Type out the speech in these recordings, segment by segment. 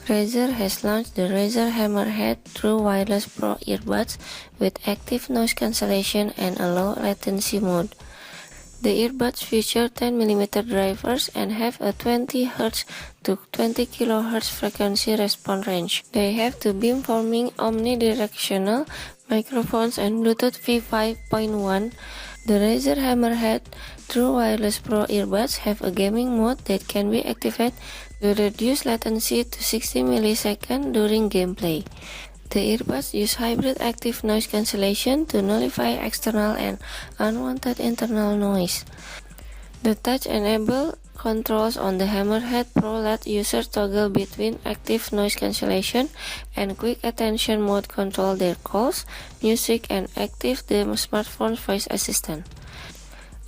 Razer has launched the Razer Hammerhead True Wireless Pro earbuds with active noise cancellation and a low latency mode. The earbuds feature 10mm drivers and have a 20 Hz to 20 kHz frequency response range. They have two beamforming omnidirectional microphones and Bluetooth V5.1. The Razer Hammerhead True Wireless Pro earbuds have a gaming mode that can be activated to reduce latency to 60 milliseconds during gameplay. The earbuds use hybrid active noise cancellation to nullify external and unwanted internal noise. The touch-enabled controls on the Hammerhead Pro let users toggle between active noise cancellation and quick attention mode, control their calls, music, and active the smartphone's voice assistant.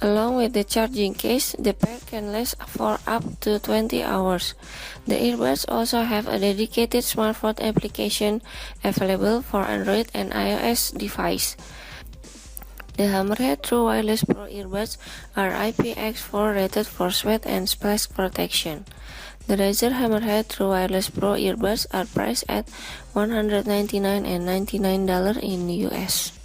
Along with the charging case, the pair can last for up to 20 hours. The earbuds also have a dedicated smartphone application available for Android and iOS devices. The Hammerhead True Wireless Pro earbuds are IPX4 rated for sweat and splash protection. The Razer Hammerhead True Wireless Pro earbuds are priced at $199.99 in the US.